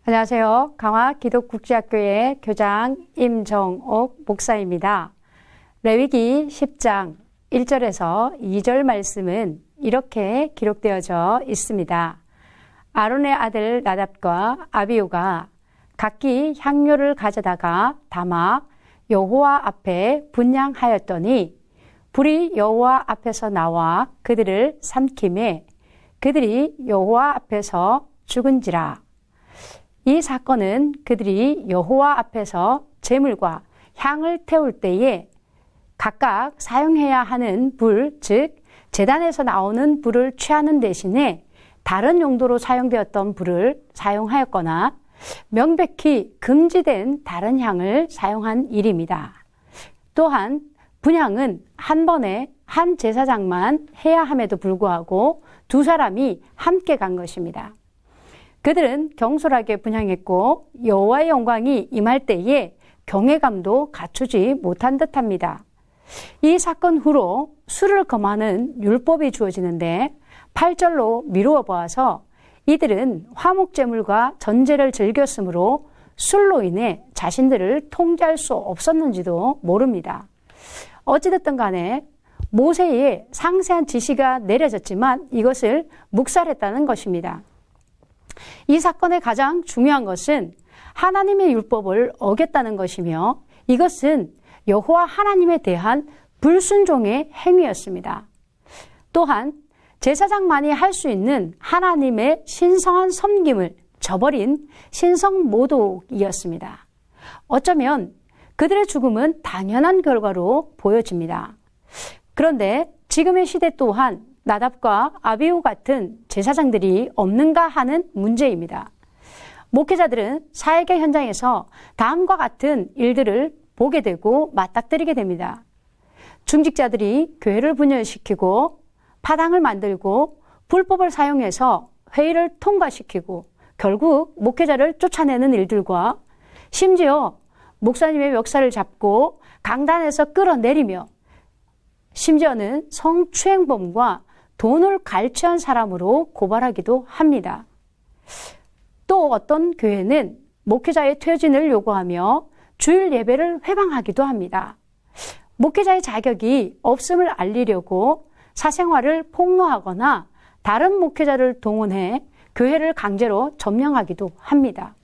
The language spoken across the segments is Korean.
안녕하세요. 강화기독국제학교의 교장 임정옥 목사입니다. 레위기 10장 1절에서 2절 말씀은 이렇게 기록되어져 있습니다. 아론의 아들 나답과 아비후가 각기 향료를 가져다가 담아 여호와 앞에 분향하였더니 불이 여호와 앞에서 나와 그들을 삼키매 그들이 여호와 앞에서 죽은지라. 이 사건은 그들이 여호와 앞에서 제물과 향을 태울 때에 각각 사용해야 하는 불, 즉 제단에서 나오는 불을 취하는 대신에 다른 용도로 사용되었던 불을 사용하였거나 명백히 금지된 다른 향을 사용한 일입니다. 또한 분향은 한 번에 한 제사장만 해야 함에도 불구하고 두 사람이 함께 간 것입니다. 그들은 경솔하게 분향했고 여호와의 영광이 임할 때에 경외감도 갖추지 못한 듯합니다. 이 사건 후로 술을 금하는 율법이 주어지는데 8절로 미루어 보아서 이들은 화목제물과 전제를 즐겼으므로 술로 인해 자신들을 통제할 수 없었는지도 모릅니다. 어찌됐든 간에 모세의 상세한 지시가 내려졌지만 이것을 묵살했다는 것입니다. 이 사건의 가장 중요한 것은 하나님의 율법을 어겼다는 것이며 이것은 여호와 하나님에 대한 불순종의 행위였습니다. 또한 제사장만이 할 수 있는 하나님의 신성한 섬김을 저버린 신성모독이었습니다. 어쩌면 그들의 죽음은 당연한 결과로 보여집니다. 그런데 지금의 시대 또한 나답과 아비후 같은 제사장들이 없는가 하는 문제입니다. 목회자들은 사역의 현장에서 다음과 같은 일들을 보게 되고 맞닥뜨리게 됩니다. 중직자들이 교회를 분열시키고 파당을 만들고 불법을 사용해서 회의를 통과시키고 결국 목회자를 쫓아내는 일들과 심지어 목사님의 멱살을 잡고 강단에서 끌어내리며 심지어는 성추행범과 돈을 갈취한 사람으로 고발하기도 합니다. 또 어떤 교회는 목회자의 퇴진을 요구하며 주일 예배를 회방하기도 합니다. 목회자의 자격이 없음을 알리려고 사생활을 폭로하거나 다른 목회자를 동원해 교회를 강제로 점령하기도 합니다.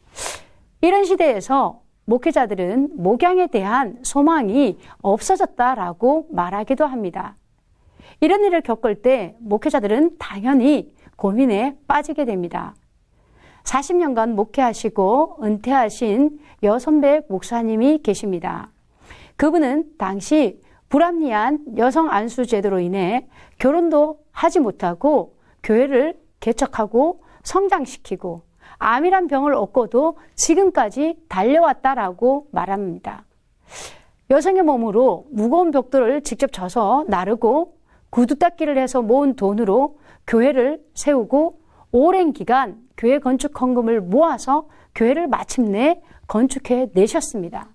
이런 시대에서 목회자들은 목양에 대한 소망이 없어졌다라고 말하기도 합니다. 이런 일을 겪을 때 목회자들은 당연히 고민에 빠지게 됩니다. 40년간 목회하시고 은퇴하신 여선배 목사님이 계십니다. 그분은 당시 불합리한 여성 안수 제도로 인해 결혼도 하지 못하고 교회를 개척하고 성장시키고 암이란 병을 얻고도 지금까지 달려왔다라고 말합니다. 여성의 몸으로 무거운 벽돌을 직접 져서 나르고 구두닦기를 해서 모은 돈으로 교회를 세우고 오랜 기간 교회 건축 헌금을 모아서 교회를 마침내 건축해 내셨습니다.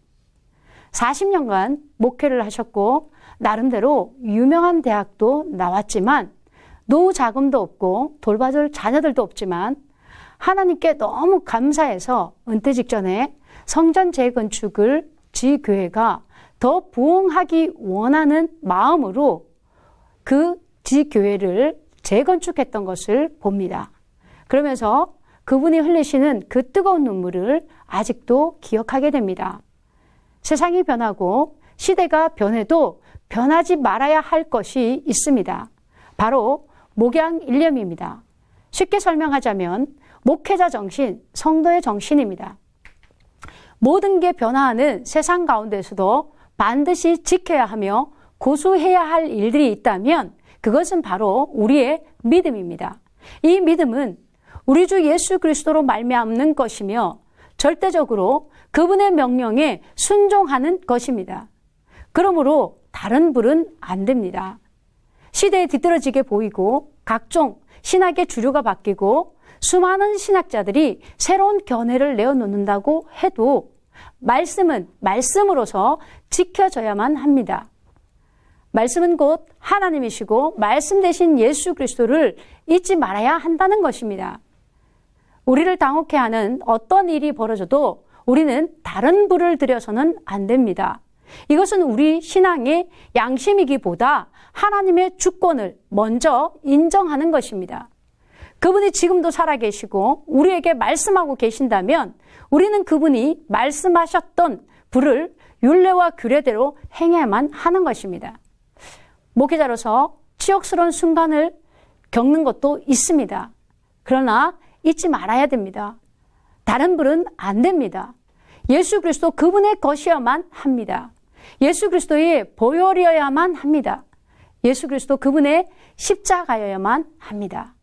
40년간 목회를 하셨고 나름대로 유명한 대학도 나왔지만 노후 자금도 없고 돌봐줄 자녀들도 없지만 하나님께 너무 감사해서 은퇴 직전에 성전 재건축을 지교회가 더 부흥하기 원하는 마음으로 그 지교회를 재건축했던 것을 봅니다. 그러면서 그분이 흘리시는 그 뜨거운 눈물을 아직도 기억하게 됩니다. 세상이 변하고 시대가 변해도 변하지 말아야 할 것이 있습니다. 바로 목양 일념입니다. 쉽게 설명하자면 목회자 정신, 성도의 정신입니다. 모든 게 변화하는 세상 가운데서도 반드시 지켜야 하며 고수해야 할 일들이 있다면 그것은 바로 우리의 믿음입니다. 이 믿음은 우리 주 예수 그리스도로 말미암는 것이며 절대적으로 그분의 명령에 순종하는 것입니다. 그러므로 다른 불은 안 됩니다. 시대에 뒤떨어지게 보이고 각종 신학의 주류가 바뀌고 수많은 신학자들이 새로운 견해를 내어놓는다고 해도 말씀은 말씀으로서 지켜져야만 합니다. 말씀은 곧 하나님이시고 말씀 대신 예수 그리스도를 잊지 말아야 한다는 것입니다. 우리를 당혹해 하는 어떤 일이 벌어져도 우리는 다른 불을 들여서는 안 됩니다. 이것은 우리 신앙의 양심이기보다 하나님의 주권을 먼저 인정하는 것입니다. 그분이 지금도 살아계시고 우리에게 말씀하고 계신다면 우리는 그분이 말씀하셨던 불을 율례와 규례대로 행해야만 하는 것입니다. 목회자로서 치욕스러운 순간을 겪는 것도 있습니다. 그러나 잊지 말아야 됩니다. 다른 불은 안 됩니다. 예수 그리스도 그분의 것이어야만 합니다. 예수 그리스도의 보혈이어야만 합니다. 예수 그리스도 그분의 십자가여야만 합니다.